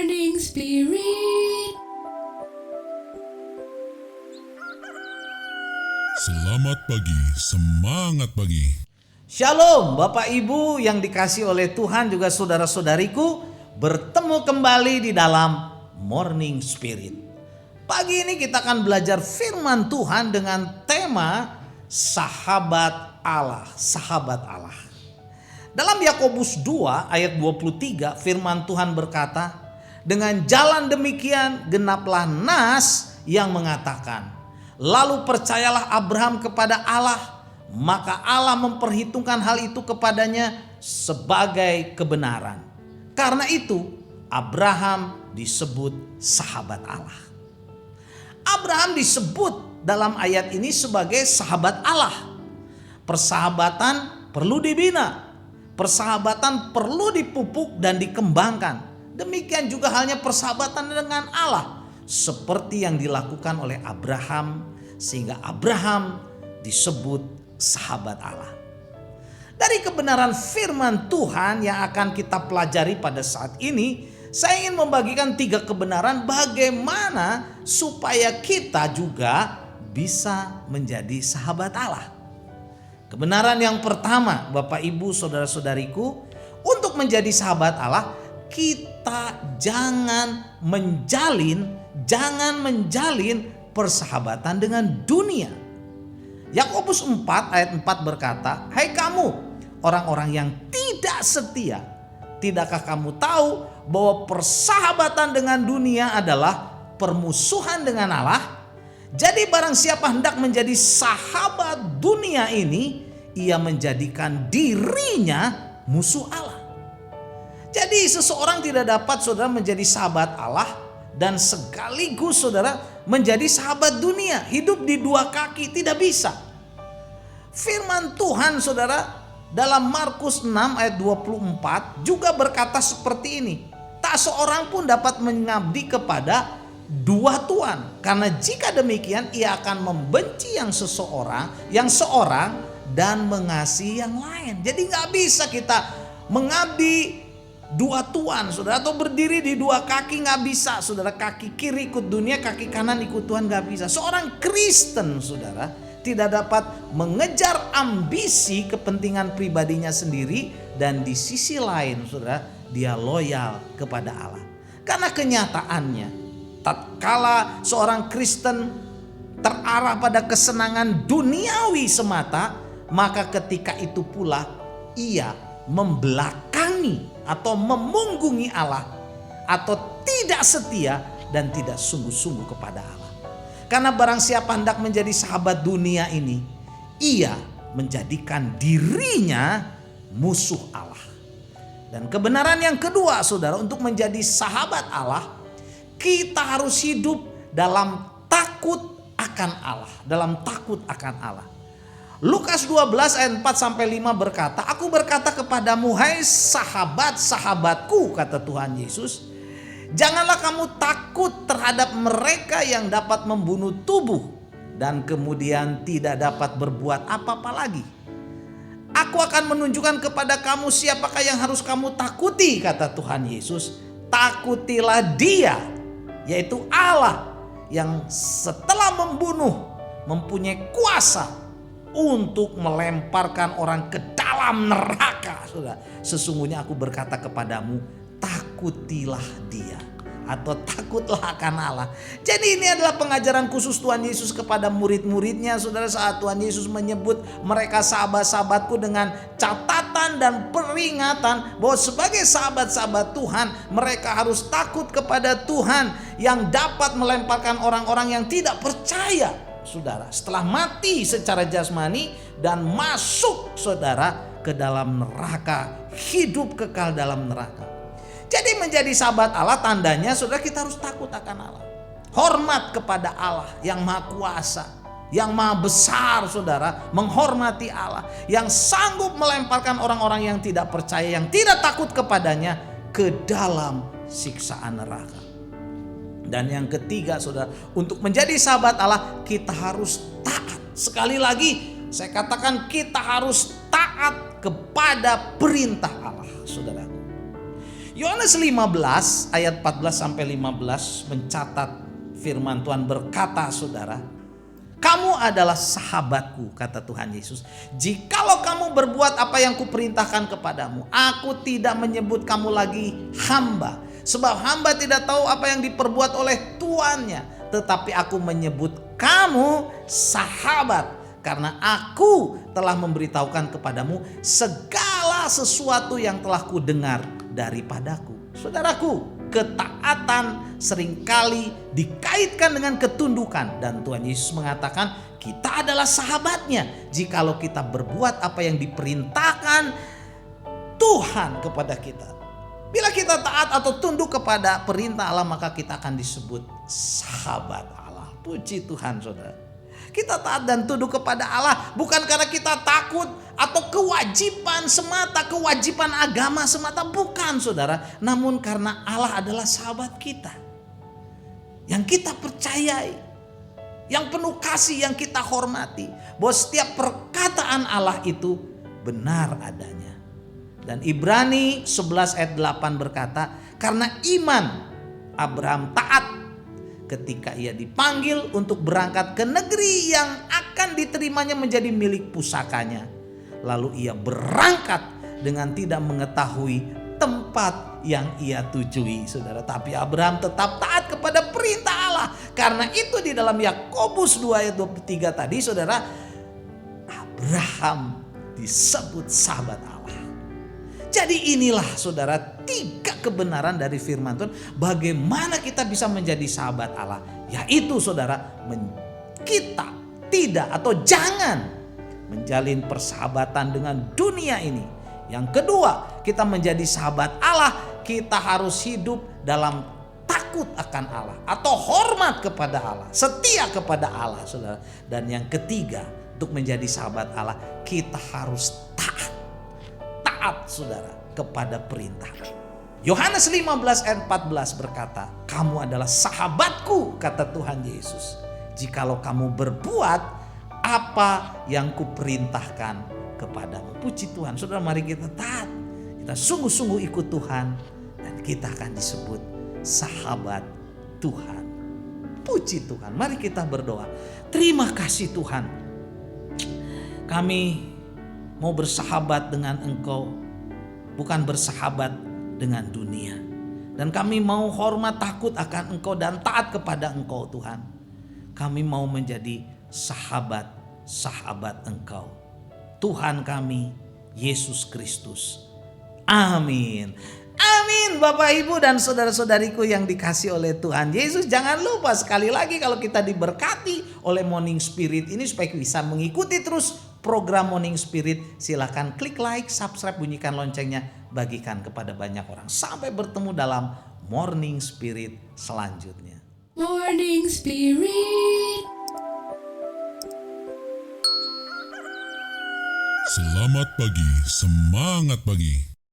Morning Spirit. Selamat pagi, semangat pagi. Shalom Bapak Ibu yang dikasih oleh Tuhan, juga saudara-saudariku, bertemu kembali di dalam Morning Spirit. Pagi ini kita akan belajar firman Tuhan dengan tema sahabat Allah, sahabat Allah. Dalam Yakobus 2 ayat 23 firman Tuhan berkata, dengan jalan demikian genaplah nas yang mengatakan, lalu percayalah Abraham kepada Allah, maka Allah memperhitungkan hal itu kepadanya sebagai kebenaran. Karena itu Abraham disebut sahabat Allah. Abraham disebut dalam ayat ini sebagai sahabat Allah. Persahabatan perlu dibina. Persahabatan perlu dipupuk dan dikembangkan. Demikian juga halnya persahabatan dengan Allah, seperti yang dilakukan oleh Abraham, sehingga Abraham disebut sahabat Allah. Dari kebenaran firman Tuhan yang akan kita pelajari pada saat ini, saya ingin membagikan 3 kebenaran bagaimana supaya kita juga bisa menjadi sahabat Allah. Kebenaran yang pertama, Bapak Ibu saudara-saudariku, untuk menjadi sahabat Allah, kita jangan menjalin persahabatan dengan dunia. Yakobus 4 ayat 4 berkata, hai kamu orang-orang yang tidak setia, tidakkah kamu tahu bahwa persahabatan dengan dunia adalah permusuhan dengan Allah? Jadi barang siapa hendak menjadi sahabat dunia ini, ia menjadikan dirinya musuh Allah. Jadi seseorang tidak dapat saudara menjadi sahabat Allah dan sekaligus saudara menjadi sahabat dunia. Hidup di 2 kaki tidak bisa. Firman Tuhan saudara dalam Markus 6 ayat 24 juga berkata seperti ini. Tak seorang pun dapat mengabdi kepada 2 tuan, karena jika demikian ia akan membenci yang seorang dan mengasihi yang lain. Jadi nggak bisa kita mengabdi 2 tuan, saudara, atau berdiri di 2 kaki nggak bisa, saudara. Kaki kiri ikut dunia, kaki kanan ikut Tuhan, nggak bisa. Seorang Kristen, saudara, tidak dapat mengejar ambisi kepentingan pribadinya sendiri dan di sisi lain, saudara, dia loyal kepada Allah. Karena kenyataannya, tatkala seorang Kristen terarah pada kesenangan duniawi semata, maka ketika itu pula ia membelakangi atau memunggungi Allah, atau tidak setia dan tidak sungguh-sungguh kepada Allah. Karena barang siapa hendak menjadi sahabat dunia ini, ia menjadikan dirinya musuh Allah. Dan kebenaran yang kedua, saudara, untuk menjadi sahabat Allah, kita harus hidup dalam takut akan Allah, dalam takut akan Allah. Lukas 12 ayat 4 sampai 5 berkata, aku berkata kepadamu, hai sahabat-sahabatku, kata Tuhan Yesus, janganlah kamu takut terhadap mereka yang dapat membunuh tubuh dan kemudian tidak dapat berbuat apa-apa lagi. Aku akan menunjukkan kepada kamu siapakah yang harus kamu takuti, kata Tuhan Yesus. Takutilah Dia, yaitu Allah, yang setelah membunuh mempunyai kuasa untuk melemparkan orang ke dalam neraka. Saudara, sesungguhnya aku berkata kepadamu, takutilah Dia, atau takutlah akan Allah. Jadi ini adalah pengajaran khusus Tuhan Yesus kepada murid-muridnya, saudara, saat Tuhan Yesus menyebut mereka sahabat-sahabatku dengan catatan dan peringatan bahwa sebagai sahabat-sahabat Tuhan, mereka harus takut kepada Tuhan yang dapat melemparkan orang-orang yang tidak percaya, saudara, setelah mati secara jasmani dan masuk, saudara, ke dalam neraka, hidup kekal dalam neraka. Jadi menjadi sahabat Allah tandanya, saudara, kita harus takut akan Allah. Hormat kepada Allah yang maha kuasa, yang maha besar, saudara. Menghormati Allah yang sanggup melemparkan orang-orang yang tidak percaya, yang tidak takut kepadanya, ke dalam siksaan neraka. Dan yang ketiga, saudara, untuk menjadi sahabat Allah kita harus taat. Sekali lagi saya katakan, kita harus taat kepada perintah Allah, saudara. Yohanes 15 ayat 14 sampai 15 mencatat firman Tuhan berkata, saudara, kamu adalah sahabatku, kata Tuhan Yesus. Jikalau kamu berbuat apa yang kuperintahkan kepadamu, aku tidak menyebut kamu lagi hamba. Sebab hamba tidak tahu apa yang diperbuat oleh tuannya. Tetapi aku menyebut kamu sahabat. Karena aku telah memberitahukan kepadamu segala sesuatu yang telah kudengar daripadaku. Saudaraku, ketaatan seringkali dikaitkan dengan ketundukan. Dan Tuhan Yesus mengatakan kita adalah sahabatnya jikalau kita berbuat apa yang diperintahkan Tuhan kepada kita. Bila kita taat atau tunduk kepada perintah Allah, maka kita akan disebut sahabat Allah. Puji Tuhan, saudara. Kita taat dan tunduk kepada Allah bukan karena kita takut atau kewajiban semata, kewajiban agama semata, bukan, saudara. Namun karena Allah adalah sahabat kita, yang kita percayai, yang penuh kasih, yang kita hormati, bahwa setiap perkataan Allah itu benar adanya. Dan Ibrani 11 ayat 8 berkata, karena iman Abraham taat ketika ia dipanggil untuk berangkat ke negeri yang akan diterimanya menjadi milik pusakanya. Lalu ia berangkat dengan tidak mengetahui tempat yang ia tujui, saudara. Tapi Abraham tetap taat kepada perintah Allah. Karena itu di dalam Yakobus 2 ayat 23 tadi, saudara, Abraham disebut sahabat Allah. Jadi inilah, saudara, 3 kebenaran dari firman Tuhan bagaimana kita bisa menjadi sahabat Allah. Yaitu, saudara, kita tidak atau jangan menjalin persahabatan dengan dunia ini. Yang kedua, kita menjadi sahabat Allah, kita harus hidup dalam takut akan Allah atau hormat kepada Allah, setia kepada Allah, saudara. Dan yang ketiga, untuk menjadi sahabat Allah, kita harus taat, saudara, kepada perintah. Yohanes 15 ayat 14 berkata, kamu adalah sahabatku, kata Tuhan Yesus, jikalau kamu berbuat apa yang kuperintahkan kepadamu. Puji Tuhan, saudara, mari kita taat, kita sungguh-sungguh ikut Tuhan, dan kita akan disebut sahabat Tuhan. Puji Tuhan, mari kita berdoa. Terima kasih Tuhan, kami mau bersahabat dengan Engkau, bukan bersahabat dengan dunia. Dan kami mau hormat, takut akan Engkau, dan taat kepada Engkau, Tuhan. Kami mau menjadi sahabat-sahabat Engkau, Tuhan kami, Yesus Kristus. Amin. Amin. Bapak, Ibu, dan saudara-saudariku yang dikasih oleh Tuhan Yesus, jangan lupa sekali lagi kalau kita diberkati oleh Morning Spirit ini supaya bisa mengikuti terus program Morning Spirit, silakan klik like, subscribe, bunyikan loncengnya, bagikan kepada banyak orang. Sampai bertemu dalam Morning Spirit selanjutnya. Morning Spirit. Selamat pagi, semangat pagi.